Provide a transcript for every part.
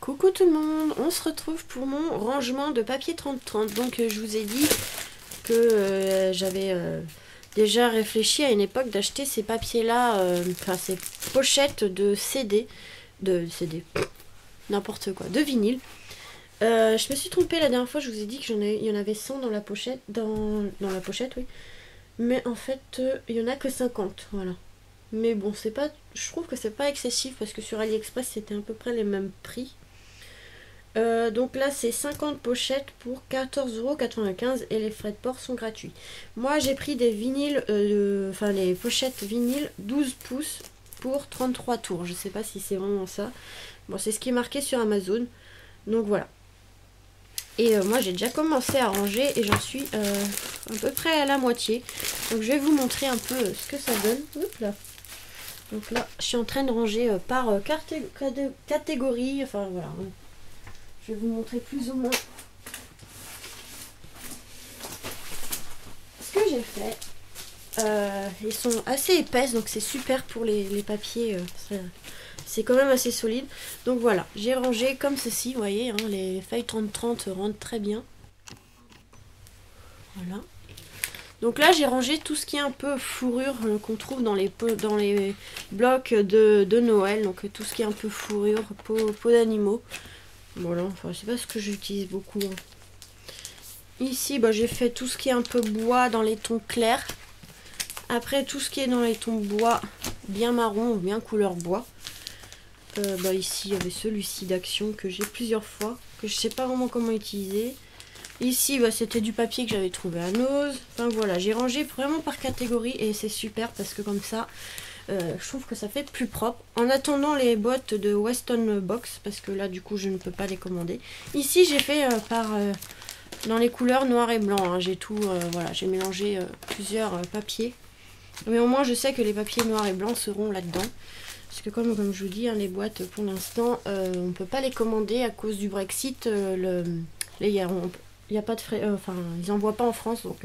Coucou tout le monde, on se retrouve pour mon rangement de papier 30-30. Donc je vous ai dit que j'avais déjà réfléchi à une époque d'acheter ces papiers là, enfin ces pochettes de CD, n'importe quoi, de vinyle. Je me suis trompée la dernière fois, je vous ai dit qu'il y en avait 100 dans la pochette, dans la pochette, oui. Mais en fait, il y en a que 50, voilà. Mais bon, c'est pas, je trouve que c'est pas excessif parce que sur AliExpress c'était à peu près les mêmes prix. Donc là c'est 50 pochettes pour 14,95 € et les frais de port sont gratuits. Moi j'ai pris des vinyles, enfin les pochettes vinyles 12 pouces pour 33 tours. Je sais pas si c'est vraiment ça. Bon, c'est ce qui est marqué sur Amazon. Donc voilà. Et moi j'ai déjà commencé à ranger et j'en suis à peu près à la moitié. Donc je vais vous montrer un peu ce que ça donne. Oups là. Donc là je suis en train de ranger par catégorie. Enfin voilà. Je vais vous montrer plus ou moins ce que j'ai fait. Ils sont assez épaisses, donc c'est super pour les papiers. C'est quand même assez solide. Donc voilà, j'ai rangé comme ceci, vous voyez, hein, les feuilles 30-30 rentrent très bien. Voilà. Donc là, j'ai rangé tout ce qui est un peu fourrure qu'on trouve dans les blocs de Noël. Donc tout ce qui est un peu fourrure, peau d'animaux. Voilà, enfin c'est pas ce que j'utilise beaucoup. Hein. Ici, bah, j'ai fait tout ce qui est un peu bois dans les tons clairs. Après, tout ce qui est dans les tons bois bien marron ou bien couleur bois. Bah, ici, il y avait celui-ci d'Action que j'ai plusieurs fois, que je sais pas vraiment comment utiliser. Ici, bah, c'était du papier que j'avais trouvé à Nose. Enfin voilà, j'ai rangé vraiment par catégorie et c'est super parce que comme ça... je trouve que ça fait plus propre. En attendant les boîtes de Weston Box, parce que là du coup je ne peux pas les commander. Ici j'ai fait dans les couleurs noir et blanc. Hein. J'ai tout, voilà, j'ai mélangé plusieurs papiers. Mais au moins je sais que les papiers noirs et blancs seront là-dedans. Parce que comme je vous dis, hein, les boîtes pour l'instant on ne peut pas les commander à cause du Brexit. Il n'y a pas de frais, enfin ils n'envoient pas en France. Donc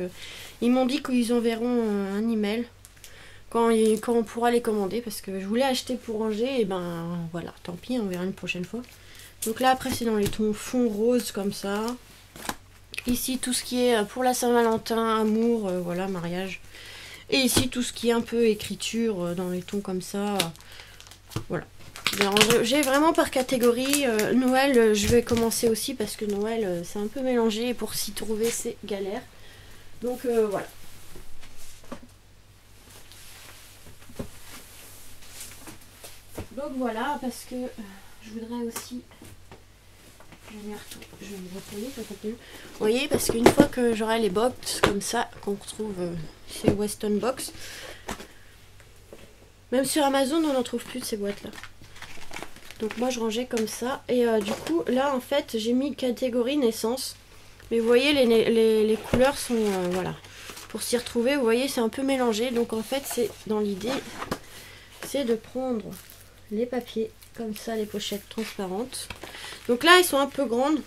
ils m'ont dit qu'ils enverront un email. Quand on pourra les commander, parce que je voulais acheter pour ranger, et ben voilà, tant pis, on verra une prochaine fois. Donc là après c'est dans les tons fond rose comme ça. Ici tout ce qui est pour la Saint-Valentin, amour, voilà, mariage. Et ici tout ce qui est un peu écriture dans les tons comme ça. Voilà. J'ai vraiment par catégorie. Noël, je vais commencer aussi parce que Noël c'est un peu mélangé et pour s'y trouver c'est galère. Donc voilà. Donc voilà, parce que je voudrais aussi... Je vais me retourner, ça continue. Vous voyez, parce qu'une fois que j'aurai les box comme ça, qu'on retrouve chez Weston Box, même sur Amazon, on n'en trouve plus de ces boîtes-là. Donc moi, je rangeais comme ça. Et du coup, là, en fait, j'ai mis catégorie naissance. Mais vous voyez, les couleurs sont... voilà. Pour s'y retrouver, vous voyez, c'est un peu mélangé. Donc en fait, c'est dans l'idée, c'est de prendre... les papiers comme ça, les pochettes transparentes. Donc là ils sont un peu grandes,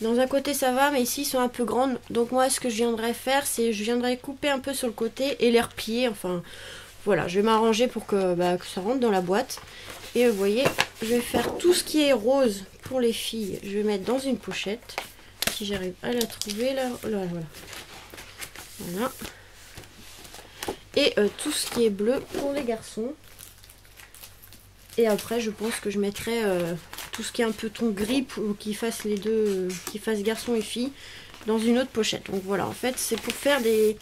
dans un côté ça va, mais ici ils sont un peu grandes. Donc moi ce que je viendrais faire, c'est je viendrais couper un peu sur le côté et les replier. Enfin voilà, je vais m'arranger pour que ça rentre dans la boîte. Et vous voyez, je vais faire tout ce qui est rose pour les filles, je vais mettre dans une pochette. Si j'arrive à la trouver là, voilà. Voilà. Et tout ce qui est bleu pour les garçons. Et après je pense que je mettrai tout ce qui est un peu ton gris pour qu'il fasse les deux, qu'il fasse garçon et fille dans une autre pochette. Donc voilà, en fait c'est pour faire des...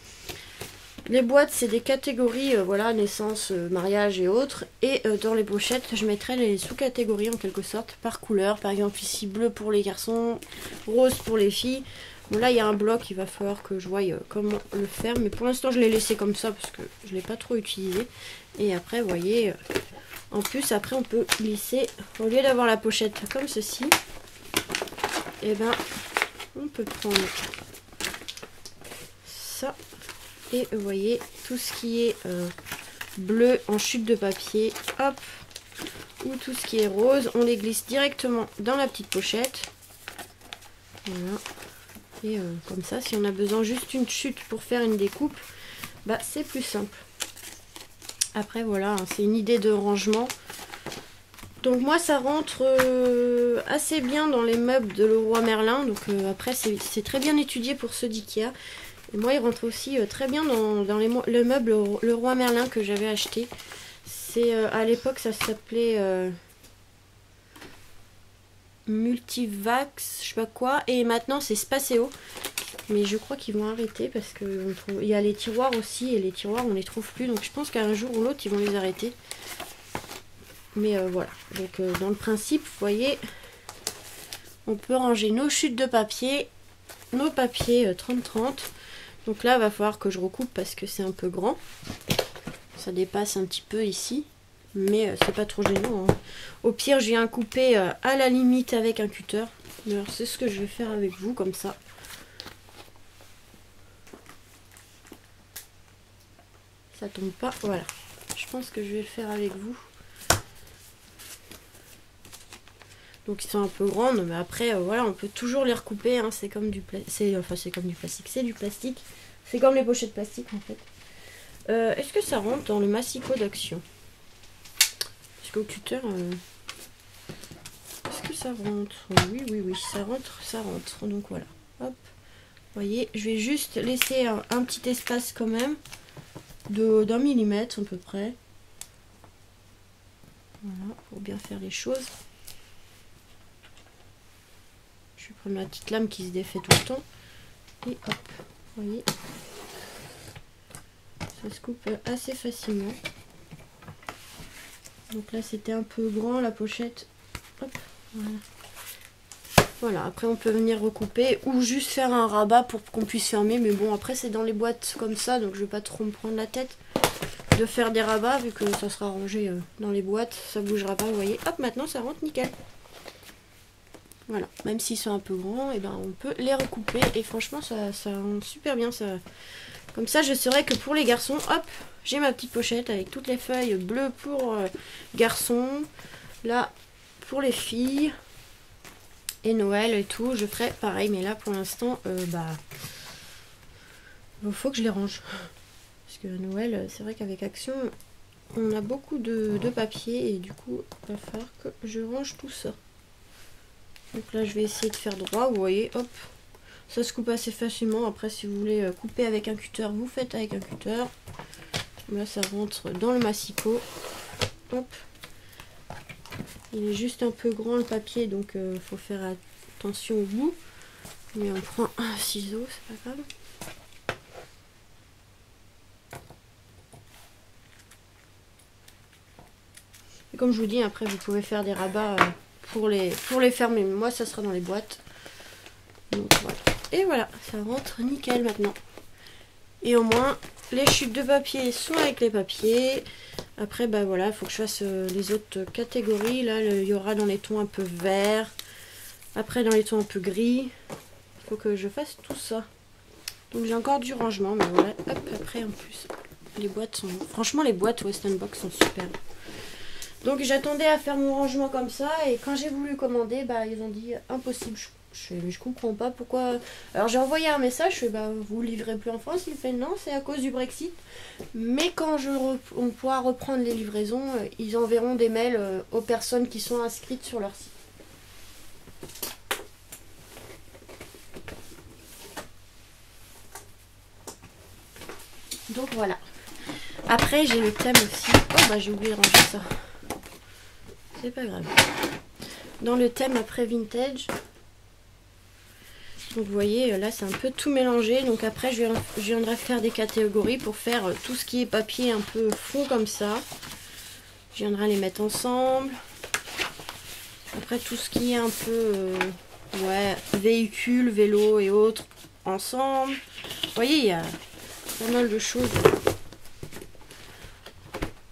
Les boîtes c'est des catégories, voilà, naissance, mariage et autres. Et dans les pochettes je mettrai les sous-catégories en quelque sorte par couleur. Par exemple ici bleu pour les garçons, rose pour les filles. Bon là il y a un bloc, il va falloir que je voie comment le faire. Mais pour l'instant je l'ai laissé comme ça parce que je ne l'ai pas trop utilisé. Et après vous voyez... En plus, après, on peut glisser, au lieu d'avoir la pochette comme ceci, et ben, on peut prendre ça. Et vous voyez, tout ce qui est bleu en chute de papier, hop, ou tout ce qui est rose, on les glisse directement dans la petite pochette. Voilà. Et comme ça, si on a besoin juste une chute pour faire une découpe, bah c'est plus simple. Après voilà, c'est une idée de rangement. Donc moi ça rentre assez bien dans les meubles de Leroy Merlin. Donc après c'est très bien étudié pour ceux d'Ikea. Et moi il rentre aussi très bien dans le meuble Leroy Merlin que j'avais acheté. C'est à l'époque ça s'appelait Multivax, je sais pas quoi. Et maintenant c'est Spaceo. Mais je crois qu'ils vont arrêter parce que il y a les tiroirs aussi. Et les tiroirs on les trouve plus. Donc je pense qu'un jour ou l'autre ils vont les arrêter. Mais voilà, donc dans le principe, vous voyez, on peut ranger nos chutes de papier, nos papiers 30-30. Donc là, il va falloir que je recoupe parce que c'est un peu grand. Ça dépasse un petit peu ici, mais c'est pas trop gênant, hein. Au pire, je viens couper à la limite avec un cutter. Alors c'est ce que je vais faire avec vous, comme ça. Ça tombe pas, voilà. Je pense que je vais le faire avec vous. Donc ils sont un peu grandes, mais après voilà, on peut toujours les recouper, hein. C'est comme du plastique, c'est comme du plastique, c'est du plastique. C'est comme les pochettes plastiques en fait. Est-ce que ça rentre dans le massicot d'Action? Parce qu'au cutter, est-ce que ça rentre? Oui, oui, oui, ça rentre, ça rentre. Donc voilà, hop. Vous voyez, je vais juste laisser un petit espace quand même d'1 millimètre à peu près. Voilà, pour bien faire les choses. Je vais prendre ma petite lame qui se défait tout le temps. Et hop, vous voyez. Ça se coupe assez facilement. Donc là c'était un peu grand la pochette. Hop, voilà. Voilà, après on peut venir recouper ou juste faire un rabat pour qu'on puisse fermer. Mais bon, après c'est dans les boîtes comme ça, donc je vais pas trop me prendre la tête de faire des rabats vu que ça sera rangé dans les boîtes. Ça bougera pas, vous voyez. Hop, maintenant ça rentre nickel. Voilà, même s'ils sont un peu grands, et ben on peut les recouper. Et franchement, ça rentre super bien. Ça. Comme ça, je saurais que pour les garçons, hop, j'ai ma petite pochette avec toutes les feuilles bleues pour garçons. Là, pour les filles. Et Noël et tout, je ferai pareil. Mais là, pour l'instant, il faut que je les range. Parce que Noël, c'est vrai qu'avec Action, on a beaucoup de papier. Et du coup, il va falloir que je range tout ça. Donc là je vais essayer de faire droit, vous voyez, hop, ça se coupe assez facilement. Après si vous voulez couper avec un cutter, vous faites avec un cutter. Là ça rentre dans le massicot. Hop. Il est juste un peu grand le papier, donc faut faire attention au bout. Mais on prend un ciseau, c'est pas grave. Et comme je vous dis, après vous pouvez faire des rabats pour les fermer. Moi ça sera dans les boîtes. Donc voilà. Et voilà, ça rentre nickel maintenant. Et au moins les chutes de papier sont avec les papiers. Après bah voilà, il faut que je fasse les autres catégories. Là il y aura dans les tons un peu verts. Après dans les tons un peu gris. Il faut que je fasse tout ça. Donc j'ai encore du rangement, mais voilà. Hop, après en plus les boîtes sont... Franchement les boîtes Western Box sont super. Donc j'attendais à faire mon rangement comme ça, et quand j'ai voulu commander, bah ils ont dit impossible. Mais je comprends pas pourquoi. Alors j'ai envoyé un message, je fais bah vous livrez plus en France. Il fait non, c'est à cause du Brexit. Mais quand on pourra reprendre les livraisons, ils enverront des mails aux personnes qui sont inscrites sur leur site. Donc voilà. Après j'ai le thème aussi. Oh bah j'ai oublié de ranger ça. C'est pas grave. Dans le thème après vintage, donc vous voyez là c'est un peu tout mélangé. Donc après je viendrai faire des catégories pour faire tout ce qui est papier un peu fond comme ça. Je viendrai les mettre ensemble. Après tout ce qui est un peu ouais, véhicule, vélo et autres ensemble. Vous voyez il y a pas mal de choses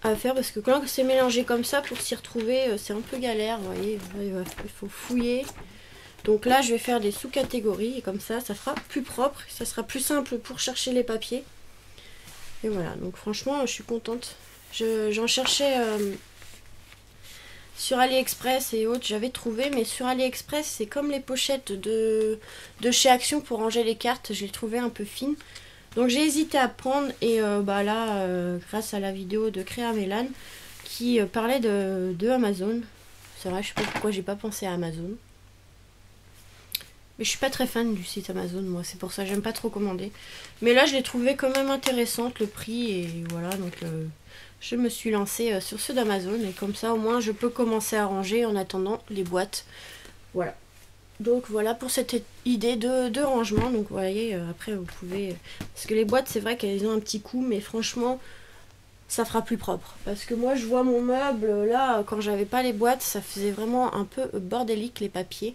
à faire, parce que quand c'est mélangé comme ça, pour s'y retrouver c'est un peu galère, vous voyez, il faut fouiller. Donc là je vais faire des sous-catégories et comme ça ça sera plus propre, ça sera plus simple pour chercher les papiers. Et voilà, donc franchement je suis contente. J'en cherchais sur AliExpress et autres, j'avais trouvé, mais sur AliExpress c'est comme les pochettes de chez Action pour ranger les cartes, je les trouvais un peu fines. Donc j'ai hésité à prendre, et bah là grâce à la vidéo de Créa Mélan qui parlait de Amazon, C'est vrai, je sais pas pourquoi j'ai pas pensé à Amazon. Mais je suis pas très fan du site Amazon, moi, c'est pour ça que j'aime pas trop commander. Mais là, je l'ai trouvé quand même intéressante, le prix, et voilà, donc je me suis lancée sur ceux d'Amazon, et comme ça, au moins, je peux commencer à ranger en attendant les boîtes. Voilà. Donc voilà pour cette idée de rangement. Donc vous voyez, après vous pouvez... Parce que les boîtes, c'est vrai qu'elles ont un petit coup, mais franchement, ça fera plus propre. Parce que moi, je vois mon meuble, là, quand j'avais pas les boîtes, ça faisait vraiment un peu bordélique, les papiers.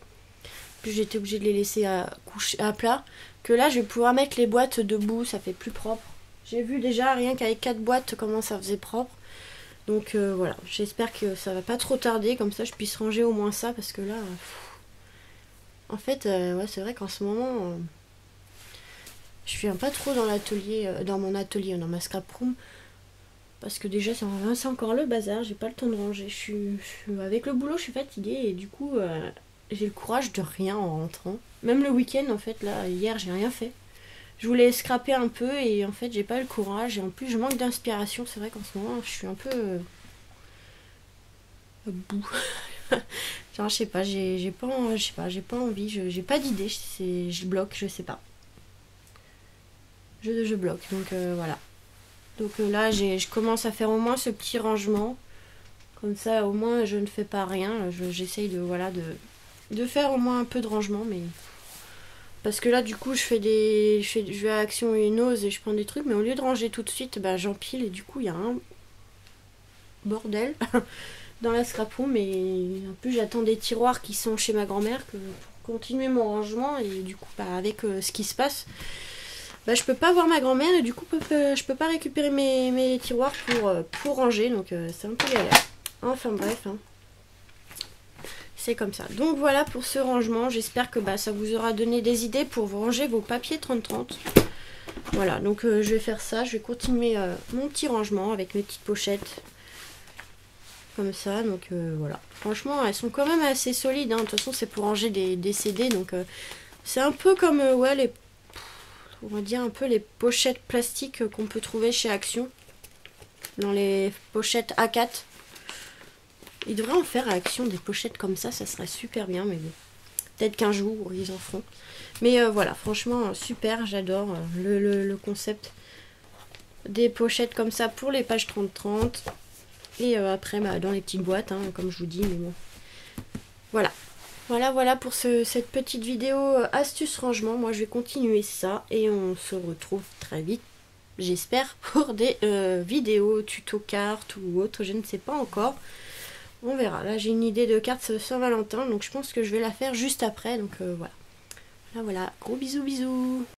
Puis j'étais obligée de les laisser à plat. Que là, je vais pouvoir mettre les boîtes debout, ça fait plus propre. J'ai vu déjà, rien qu'avec 4 boîtes, comment ça faisait propre. Donc voilà, j'espère que ça va pas trop tarder, comme ça je puisse ranger au moins ça, parce que là... En fait, ouais, c'est vrai qu'en ce moment, je viens pas trop dans l'atelier, dans mon ma scrap room, parce que déjà c'est encore le bazar, j'ai pas le temps de ranger. Avec le boulot, je suis fatiguée et du coup, j'ai le courage de rien en rentrant. Même le week-end, en fait, là, hier, j'ai rien fait. Je voulais scraper un peu et en fait, j'ai pas le courage et en plus, je manque d'inspiration. C'est vrai qu'en ce moment, je suis un peu bout. Genre, je sais pas, j'ai pas envie, j'ai pas d'idée, je bloque, je sais pas. Je bloque, donc voilà. Donc là, je commence à faire au moins ce petit rangement. Comme ça, au moins, je ne fais pas rien. J'essaye de, voilà, de faire au moins un peu de rangement, mais... Parce que là, du coup, je vais à Action et Nose et je prends des trucs, mais au lieu de ranger tout de suite, bah, j'empile et du coup, il y a un bordel dans la scrap room. Mais en plus, j'attends des tiroirs qui sont chez ma grand-mère pour continuer mon rangement. Et du coup, bah, avec ce qui se passe, bah, je peux pas voir ma grand-mère et du coup, je peux pas récupérer mes tiroirs pour ranger. Donc, c'est un peu galère. Enfin, bref, hein. C'est comme ça. Donc voilà pour ce rangement. J'espère que ça vous aura donné des idées pour vous ranger vos papiers 30-30. Voilà, donc je vais faire ça. Je vais continuer mon petit rangement avec mes petites pochettes. Comme ça, donc voilà. Franchement, elles sont quand même assez solides. Hein. De toute façon, c'est pour ranger des CD. Donc c'est un peu comme, ouais, on va dire un peu les pochettes plastiques qu'on peut trouver chez Action. Dans les pochettes A4. Ils devraient en faire à Action des pochettes comme ça serait super bien, mais bon. Peut-être qu'un jour, ils en feront. Mais voilà, franchement, super, j'adore le concept des pochettes comme ça pour les pages 30-30. Et après, dans les petites boîtes, hein, comme je vous dis, mais bon. Voilà. Voilà pour cette petite vidéo astuce rangement. Moi, je vais continuer ça et on se retrouve très vite, j'espère, pour des vidéos, tuto cartes ou autre, je ne sais pas encore. On verra. Là, j'ai une idée de carte Saint-Valentin, donc je pense que je vais la faire juste après. Donc voilà. Voilà. Gros bisous.